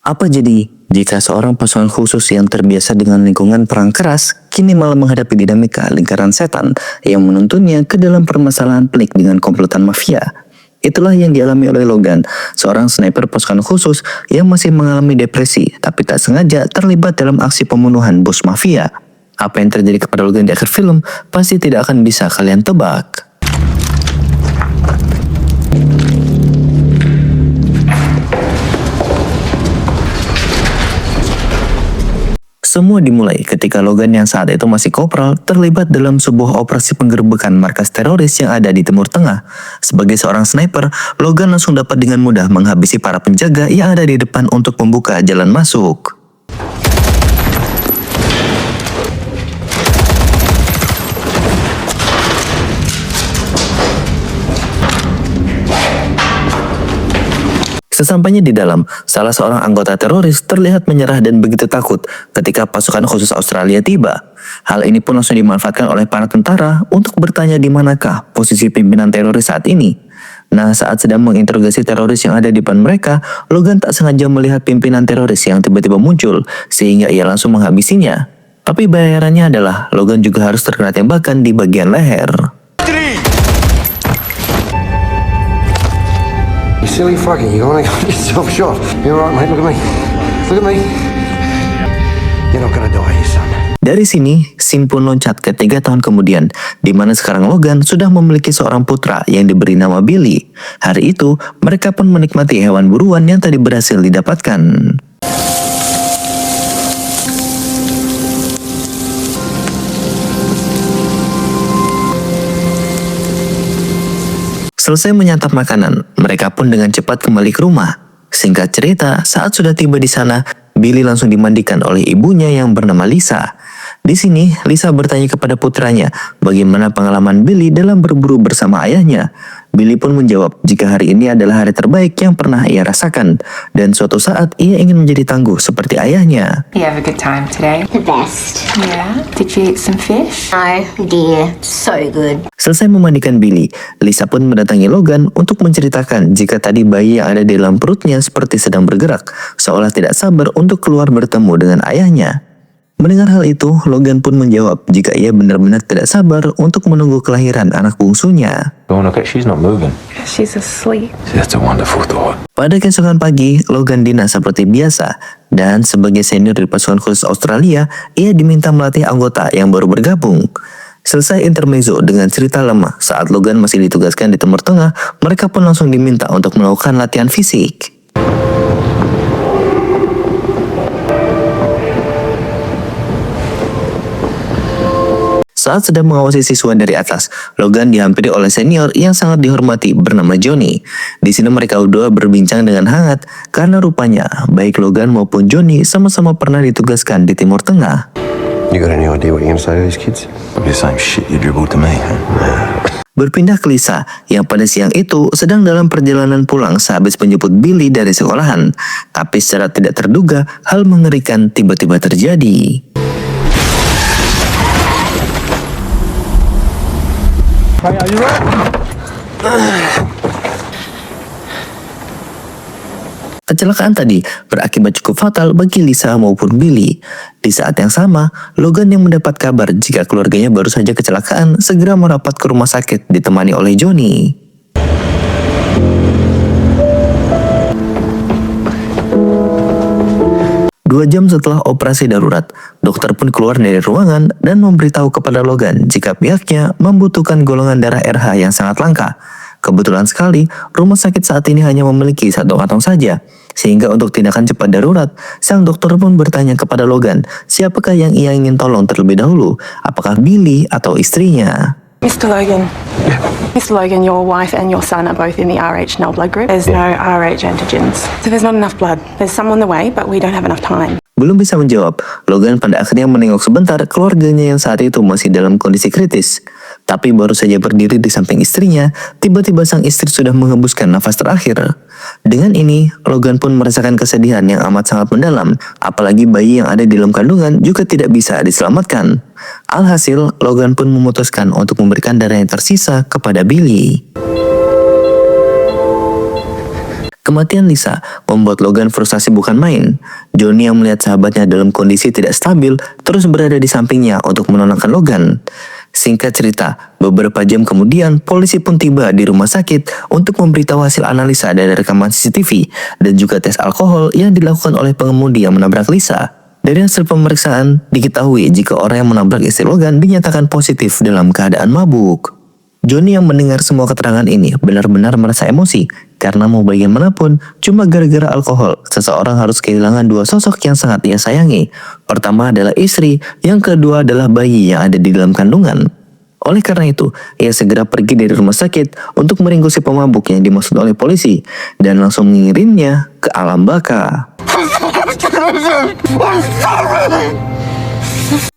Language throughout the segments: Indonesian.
Apa jadi jika seorang pasukan khusus yang terbiasa dengan lingkungan perang keras kini malah menghadapi dinamika lingkaran setan yang menuntunnya ke dalam permasalahan pelik dengan komplotan mafia? Itulah yang dialami oleh Logan, seorang sniper pasukan khusus yang masih mengalami depresi tapi tak sengaja terlibat dalam aksi pembunuhan bos mafia. Apa yang terjadi kepada Logan di akhir film pasti tidak akan bisa kalian tebak. Semua dimulai ketika Logan yang saat itu masih kopral terlibat dalam sebuah operasi penggerbekan markas teroris yang ada di Timur Tengah. Sebagai seorang sniper, Logan langsung dapat dengan mudah menghabisi para penjaga yang ada di depan untuk membuka jalan masuk. Sesampainya di dalam, salah seorang anggota teroris terlihat menyerah dan begitu takut ketika pasukan khusus Australia tiba. Hal ini pun langsung dimanfaatkan oleh para tentara untuk bertanya di manakah posisi pimpinan teroris saat ini. Nah, saat sedang menginterogasi teroris yang ada di depan mereka, Logan tak sengaja melihat pimpinan teroris yang tiba-tiba muncul, sehingga ia langsung menghabisinya. Tapi bayarannya adalah Logan juga harus terkena tembakan di bagian leher. You silly fucker, you only got yourself shot. You're right, mate, look at me. Look at me. You're not gonna die, you son. Dari sini, scene pun loncat ke 3 tahun kemudian, di mana sekarang Logan sudah memiliki seorang putra yang diberi nama Billy. Hari itu, mereka pun menikmati hewan buruan yang tadi berhasil didapatkan. Selesai menyantap makanan, mereka pun dengan cepat kembali ke rumah. Singkat cerita, saat sudah tiba di sana, Billy langsung dimandikan oleh ibunya yang bernama Lisa. Di sini, Lisa bertanya kepada putranya bagaimana pengalaman Billy dalam berburu bersama ayahnya. Billy pun menjawab jika hari ini adalah hari terbaik yang pernah ia rasakan, dan suatu saat ia ingin menjadi tangguh seperti ayahnya. You have a good time today? The best. Yeah. Did you eat some fish? Oh dear, so good. Selesai memandikan Billy, Lisa pun mendatangi Logan untuk menceritakan jika tadi bayi yang ada di dalam perutnya seperti sedang bergerak, seolah tidak sabar untuk keluar bertemu dengan ayahnya. Mendengar hal itu, Logan pun menjawab jika ia benar-benar tidak sabar untuk menunggu kelahiran anak bungsunya. Go on, okay, she's not moving. She's asleep. That's a wonderful thought. Pada keesokan pagi, Logan dinas seperti biasa, dan sebagai senior di pasukan khusus Australia, ia diminta melatih anggota yang baru bergabung. Selesai intermezzo dengan cerita lemah saat Logan masih ditugaskan di Timur Tengah, mereka pun langsung diminta untuk melakukan latihan fisik. Saat sedang mengawasi siswa dari atas, Logan dihampiri oleh senior yang sangat dihormati bernama Johnny. Di sini mereka berdua berbincang dengan hangat karena rupanya baik Logan maupun Johnny sama-sama pernah ditugaskan di Timur Tengah. You got any idea what you're gonna say to these kids? Probably the same shit you dribbled to me, huh? Berpindah ke Lisa yang pada siang itu sedang dalam perjalanan pulang sehabis menjemput Billy dari sekolahan. Tapi secara tidak terduga, hal mengerikan tiba-tiba terjadi. Kecelakaan tadi berakibat cukup fatal bagi Lisa maupun Billy. Di saat yang sama, Logan yang mendapat kabar jika keluarganya baru saja kecelakaan segera merapat ke rumah sakit ditemani oleh Johnny. Dua jam setelah operasi darurat, dokter pun keluar dari ruangan dan memberitahu kepada Logan jika pihaknya membutuhkan golongan darah RH yang sangat langka. Kebetulan sekali, rumah sakit saat ini hanya memiliki 1 kantong saja. Sehingga untuk tindakan cepat darurat, sang dokter pun bertanya kepada Logan, siapakah yang ia ingin tolong terlebih dahulu, apakah Billy atau istrinya. Mr. Logan. Mr. Logan, your wife and your son are both in the Rh null blood group. There's no Rh antigens. So there's not enough blood. There's some on the way, but we don't have enough time. Belum bisa menjawab, Logan pada akhirnya menengok sebentar keluarganya yang saat itu masih dalam kondisi kritis. Tapi baru saja berdiri di samping istrinya, tiba-tiba sang istri sudah menghembuskan nafas terakhir. Dengan ini, Logan pun merasakan kesedihan yang amat sangat mendalam, apalagi bayi yang ada di dalam kandungan juga tidak bisa diselamatkan. Alhasil, Logan pun memutuskan untuk memberikan darah yang tersisa kepada Billy. Kematian Lisa membuat Logan frustasi bukan main. Johnny yang melihat sahabatnya dalam kondisi tidak stabil terus berada di sampingnya untuk menenangkan Logan. Singkat cerita, beberapa jam kemudian polisi pun tiba di rumah sakit untuk memberitahu hasil analisa dari rekaman CCTV dan juga tes alkohol yang dilakukan oleh pengemudi yang menabrak Lisa. Dari hasil pemeriksaan, diketahui jika orang yang menabrak istri Logan dinyatakan positif dalam keadaan mabuk. Johnny yang mendengar semua keterangan ini benar-benar merasa emosi karena mau bagaimanapun cuma gara-gara alkohol seseorang harus kehilangan dua sosok yang sangat ia sayangi. Pertama adalah istri, yang kedua adalah bayi yang ada di dalam kandungan. Oleh karena itu, ia segera pergi dari rumah sakit untuk meringkus si pemabuk yang dimaksud oleh polisi dan langsung mengirimnya ke alam baka.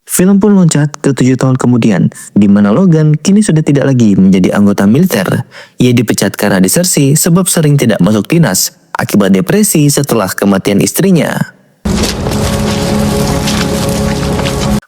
Film pun loncat ke 7 tahun kemudian, di mana Logan kini sudah tidak lagi menjadi anggota militer. Ia dipecat karena desersi sebab sering tidak masuk dinas, akibat depresi setelah kematian istrinya.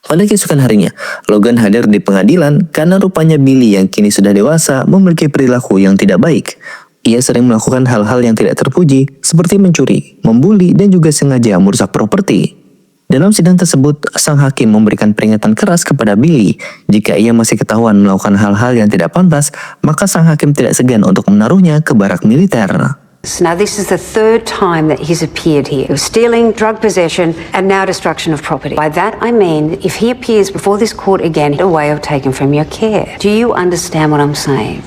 Pada keesokan harinya, Logan hadir di pengadilan karena rupanya Billy yang kini sudah dewasa memiliki perilaku yang tidak baik. Ia sering melakukan hal-hal yang tidak terpuji, seperti mencuri, membuli, dan juga sengaja merusak properti. Dalam sidang tersebut, sang hakim memberikan peringatan keras kepada Billy. Jika ia masih ketahuan melakukan hal-hal yang tidak pantas, maka sang hakim tidak segan untuk menaruhnya ke barak militer. Now, this is the third time that he's appeared here. Stealing, drug possession, and now destruction of property. By that I mean, if he appears before this court again, a way of taking from your care. Do you understand what I'm saying?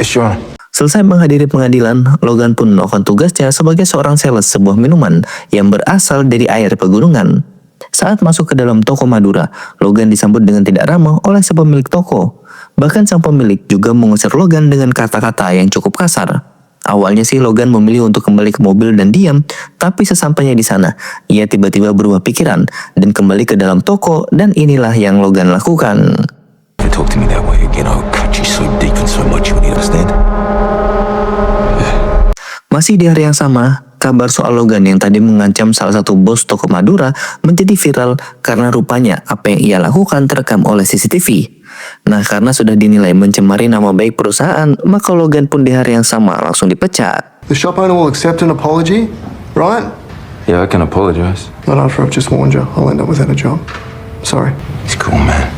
Yes, Your Honor. Selesai menghadiri pengadilan, Logan pun melakukan tugasnya sebagai seorang sales sebuah minuman yang berasal dari air pegunungan. Saat masuk ke dalam toko Madura, Logan disambut dengan tidak ramah oleh si pemilik toko. Bahkan sang pemilik juga mengusir Logan dengan kata-kata yang cukup kasar. Awalnya sih Logan memilih untuk kembali ke mobil dan diam, tapi sesampainya di sana, ia tiba-tiba berubah pikiran dan kembali ke dalam toko, dan inilah yang Logan lakukan. If you talk to me that way again, I'll cut you so deep and so much you won't understand. Masih di hari yang sama, kabar soal Logan yang tadi mengancam salah satu bos toko Madura menjadi viral karena rupanya apa yang ia lakukan terekam oleh CCTV. Nah, karena sudah dinilai mencemari nama baik perusahaan, maka Logan pun di hari yang sama langsung dipecat. The shop owner will accept an apology, right? Yeah, I can apologize. Not after I've just warned you. I'll end up without a job. Sorry. It's cool, man.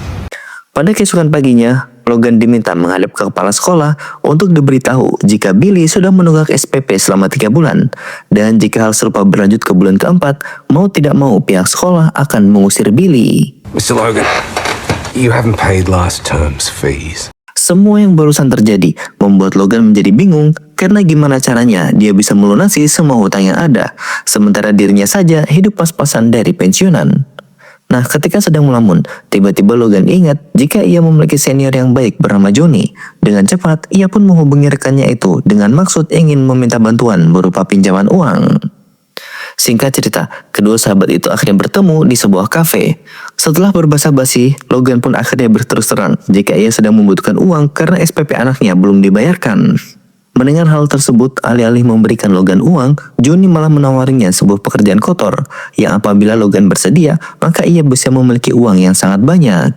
Pada keesokan paginya, Logan diminta menghadap ke kepala sekolah untuk diberitahu jika Billy sudah menunggak SPP selama 3 bulan. Dan jika hal serupa berlanjut ke bulan keempat, mau tidak mau pihak sekolah akan mengusir Billy. Mr. Logan, you haven't paid last term's fees. Semua yang barusan terjadi membuat Logan menjadi bingung karena gimana caranya dia bisa melunasi semua hutang yang ada, sementara dirinya saja hidup pas-pasan dari pensiunan. Nah, ketika sedang melamun, tiba-tiba Logan ingat jika ia memiliki senior yang baik bernama Johnny. Dengan cepat, ia pun menghubungi rekannya itu dengan maksud ingin meminta bantuan berupa pinjaman uang. Singkat cerita, kedua sahabat itu akhirnya bertemu di sebuah kafe. Setelah berbasa-basi, Logan pun akhirnya berterus terang jika ia sedang membutuhkan uang karena SPP anaknya belum dibayarkan. Mendengar hal tersebut, alih-alih memberikan Logan uang, Johnny malah menawarinya sebuah pekerjaan kotor, yang apabila Logan bersedia, maka ia bisa memiliki uang yang sangat banyak.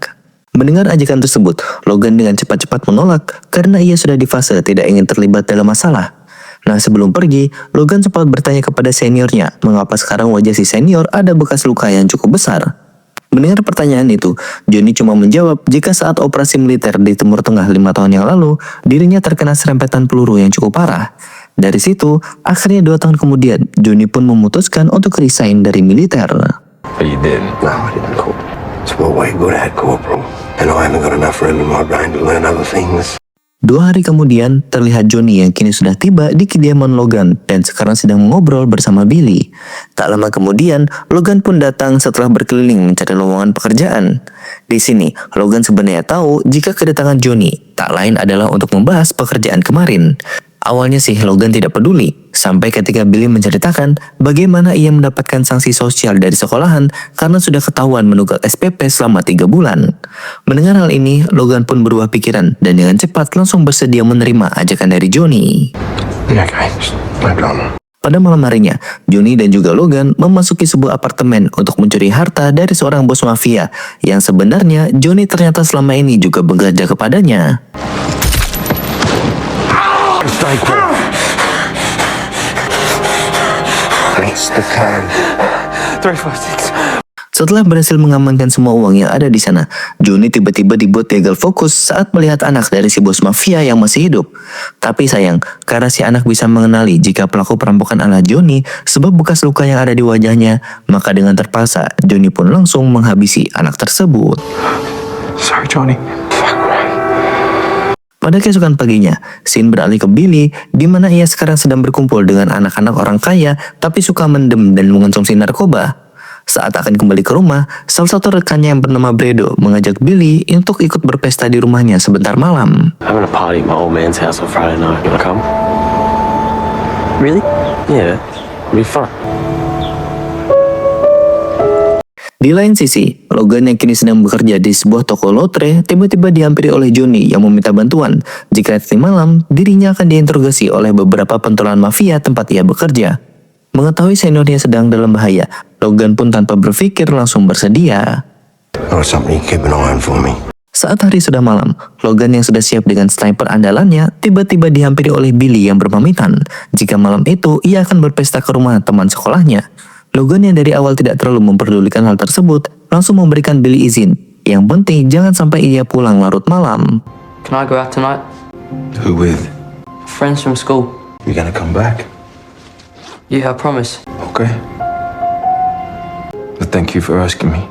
Mendengar ajakan tersebut, Logan dengan cepat-cepat menolak karena ia sudah di fase tidak ingin terlibat dalam masalah. Nah, sebelum pergi, Logan sempat bertanya kepada seniornya, mengapa sekarang wajah si senior ada bekas luka yang cukup besar. Mendengar pertanyaan itu, Johnny cuma menjawab jika saat operasi militer di Timur Tengah 5 tahun yang lalu, dirinya terkena serempetan peluru yang cukup parah. Dari situ, akhirnya 2 tahun kemudian, Johnny pun memutuskan untuk resign dari militer. But you didn't. No, I didn't, Corporal. It's what we're good at, Corporal. And I haven't got enough room in my brain to learn other things. 2 hari kemudian, terlihat Johnny yang kini sudah tiba di kediaman Logan dan sekarang sedang mengobrol bersama Billy. Tak lama kemudian, Logan pun datang setelah berkeliling mencari lowongan pekerjaan. Di sini, Logan sebenarnya tahu jika kedatangan Johnny tak lain adalah untuk membahas pekerjaan kemarin. Awalnya sih Logan tidak peduli, sampai ketika Billy menceritakan bagaimana ia mendapatkan sanksi sosial dari sekolahan karena sudah ketahuan menunggak SPP selama 3 bulan. Mendengar hal ini, Logan pun berubah pikiran dan dengan cepat langsung bersedia menerima ajakan dari Johnny. Okay, no drama. Pada malam harinya, Johnny dan juga Logan memasuki sebuah apartemen untuk mencuri harta dari seorang bos mafia yang sebenarnya Johnny ternyata selama ini juga bekerja kepadanya. Stay quiet. What's the code? 356. Setelah berhasil mengamankan semua uang yang ada di sana, Johnny tiba-tiba dibuat gagal fokus saat melihat anak dari si bos mafia yang masih hidup. Tapi sayang, karena si anak bisa mengenali jika pelaku perampokan adalah Johnny sebab bekas luka yang ada di wajahnya, maka dengan terpaksa Johnny pun langsung menghabisi anak tersebut. Sorry, Johnny. Pada keesokan paginya, scene beralih ke Billy, di mana ia sekarang sedang berkumpul dengan anak-anak orang kaya tapi suka mendem dan mengonsumsi narkoba. Saat akan kembali ke rumah, salah satu rekannya yang bernama Bredo mengajak Billy untuk ikut berpesta di rumahnya sebentar malam. Having a party at my old man's house on Friday night. You wanna come? Really? Yeah, it'll be fun. Di lain sisi, Logan yang kini sedang bekerja di sebuah toko lotre tiba-tiba dihampiri oleh Johnny yang meminta bantuan jika nanti malam dirinya akan diinterogasi oleh beberapa pentolan mafia tempat ia bekerja. Mengetahui seniornya sedang dalam bahaya, Logan pun tanpa berpikir langsung bersedia. Got something you keep an eye on for me. Saat hari sudah malam, Logan yang sudah siap dengan sniper andalannya tiba-tiba dihampiri oleh Billy yang berpamitan jika malam itu ia akan berpesta ke rumah teman sekolahnya. Logan yang dari awal tidak terlalu memperdulikan hal tersebut langsung memberikan Billy izin. Yang penting jangan sampai ia pulang larut malam. Can I go out tonight? Who with? Friends from school. You gonna come back? Yeah, I promise. Okay. But thank you for asking me.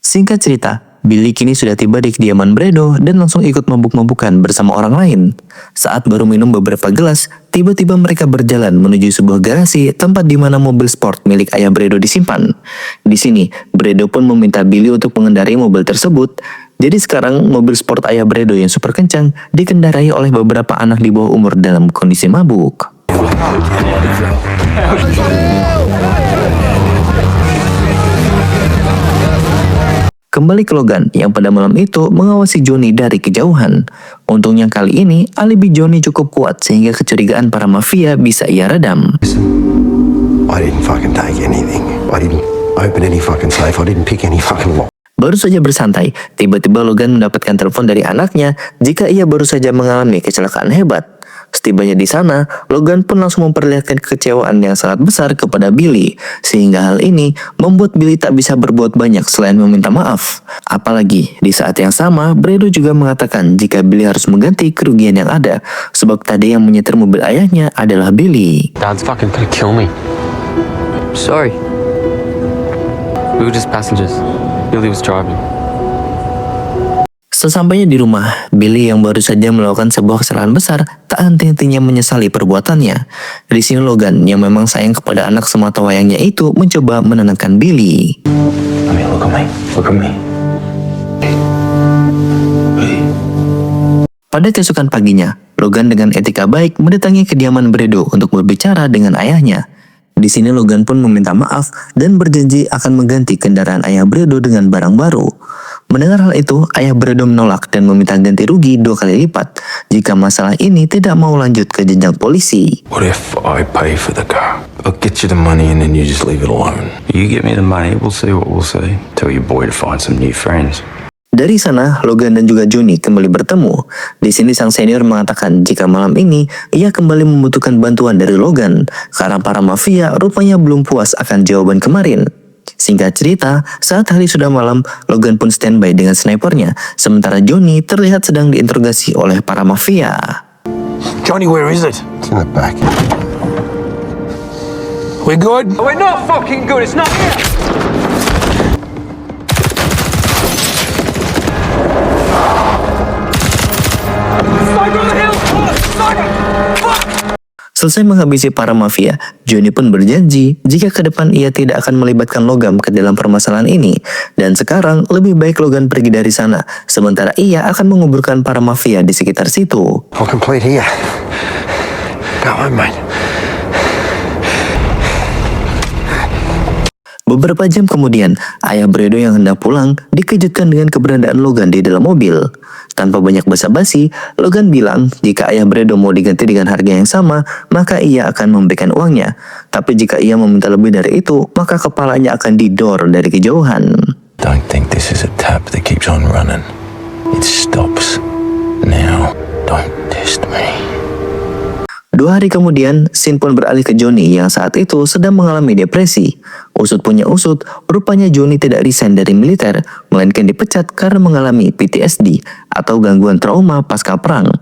Singkat cerita, Billy kini sudah tiba di kediaman Bredo dan langsung ikut mabuk-mabukan bersama orang lain. Saat baru minum beberapa gelas, tiba-tiba mereka berjalan menuju sebuah garasi tempat di mana mobil sport milik ayah Bredo disimpan. Di sini, Bredo pun meminta Billy untuk mengendarai mobil tersebut. Jadi sekarang mobil sport ayah Bredo yang super kencang dikendarai oleh beberapa anak di bawah umur dalam kondisi mabuk. Kembali ke Logan yang pada malam itu mengawasi Johnny dari kejauhan. Untungnya kali ini alibi Johnny cukup kuat sehingga kecurigaan para mafia bisa ia redam. I didn't fucking take anything. I didn't open any fucking safe. I didn't pick any fucking lock. Baru saja bersantai, tiba-tiba Logan mendapatkan telepon dari anaknya jika ia baru saja mengalami kecelakaan hebat. Setibanya di sana, Logan pun langsung memperlihatkan kekecewaan yang sangat besar kepada Billy, sehingga hal ini membuat Billy tak bisa berbuat banyak selain meminta maaf. Apalagi di saat yang sama, Bredo juga mengatakan jika Billy harus mengganti kerugian yang ada, sebab tadi yang menyetir mobil ayahnya adalah Billy. Dad's fucking gonna kill me. Sorry. We were just passengers. Billy was driving. Sesampainya di rumah, Billy yang baru saja melakukan sebuah kesalahan besar tak henti-hentinya menyesali perbuatannya. Di sini Logan yang memang sayang kepada anak semata wayangnya itu mencoba menenangkan Billy. I mean, look at me. Look at me. Pada keesokan paginya, Logan dengan etika baik mendatangi kediaman Bredo untuk berbicara dengan ayahnya. Di sini Logan pun meminta maaf dan berjanji akan mengganti kendaraan ayah Bredo dengan barang baru. Mendengar hal itu, ayah Bredo menolak dan meminta ganti rugi 2 kali lipat jika masalah ini tidak mau lanjut ke jenjang polisi. What if I pay for the car? I'll get you the money and then you just leave it alone. You get me the money, we'll see what we'll see. Tell your boy to find some new friends. Dari sana, Logan dan juga Johnny kembali bertemu. Di sini sang senior mengatakan jika malam ini ia kembali membutuhkan bantuan dari Logan karena para mafia rupanya belum puas akan jawaban kemarin. Singkat cerita, saat hari sudah malam, Logan pun standby dengan snipernya, sementara Johnny terlihat sedang diinterogasi oleh para mafia. Johnny, where is it? It's in the back. We're good? We're not fucking good. It's not here. Selesai menghabisi para mafia, Johnny pun berjanji jika ke depan ia tidak akan melibatkan Logan ke dalam permasalahan ini. Dan sekarang lebih baik Logan pergi dari sana, sementara ia akan menguburkan para mafia di sekitar situ. I'll complete here. Go home, mate. Beberapa jam kemudian, ayah Bredo yang hendak pulang dikejutkan dengan keberadaan Logan di dalam mobil. Tanpa banyak basa-basi, Logan bilang jika ayah Bredo mau diganti dengan harga yang sama, maka ia akan memberikan uangnya. Tapi jika ia meminta lebih dari itu, maka kepalanya akan didor dari kejauhan. Don't think this is a tap that keeps on running. It stops. Now, don't test me. 2 2 hari kemudian, scene pun beralih ke Johnny yang saat itu sedang mengalami depresi. Usut punya usut, rupanya Johnny tidak resign dari militer, melainkan dipecat karena mengalami PTSD atau gangguan trauma pasca perang.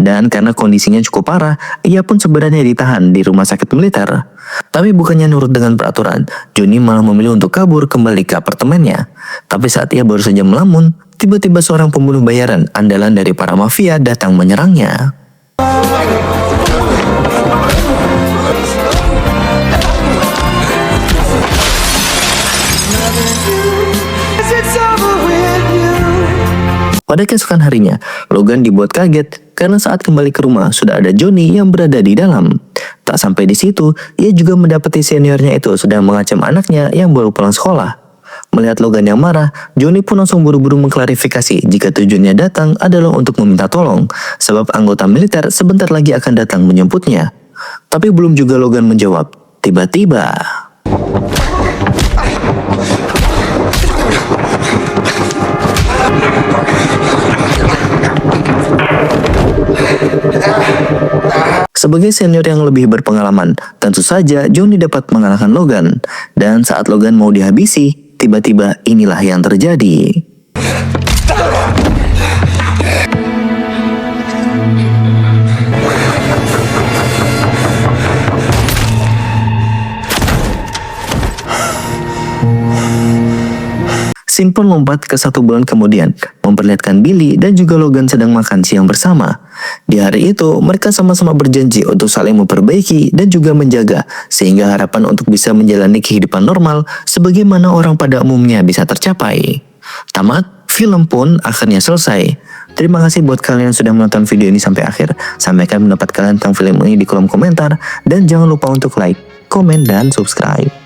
Dan karena kondisinya cukup parah, ia pun sebenarnya ditahan di rumah sakit militer. Tapi bukannya nurut dengan peraturan, Johnny malah memilih untuk kabur kembali ke apartemennya. Tapi saat ia baru saja melamun, tiba-tiba seorang pembunuh bayaran andalan dari para mafia datang menyerangnya. Pada keesokan harinya, Logan dibuat kaget karena saat kembali ke rumah sudah ada Johnny yang berada di dalam. Tak sampai di situ, ia juga mendapati seniornya itu sedang mengancam anaknya yang baru pulang sekolah. Melihat Logan yang marah, Johnny pun langsung buru-buru mengklarifikasi jika tujuannya datang adalah untuk meminta tolong, sebab anggota militer sebentar lagi akan datang menjemputnya. Tapi belum juga Logan menjawab, tiba-tiba sebagai senior yang lebih berpengalaman, tentu saja Johnny dapat mengalahkan Logan. Dan saat Logan mau dihabisi, tiba-tiba inilah yang terjadi. Simple lompat ke 1 bulan kemudian, memperlihatkan Billy dan juga Logan sedang makan siang bersama. Di hari itu, mereka sama-sama berjanji untuk saling memperbaiki dan juga menjaga, sehingga harapan untuk bisa menjalani kehidupan normal sebagaimana orang pada umumnya bisa tercapai. Tamat, film pun akhirnya selesai. Terima kasih buat kalian yang sudah menonton video ini sampai akhir. Sampaikan pendapat kalian tentang film ini di kolom komentar, dan jangan lupa untuk like, komen, dan subscribe.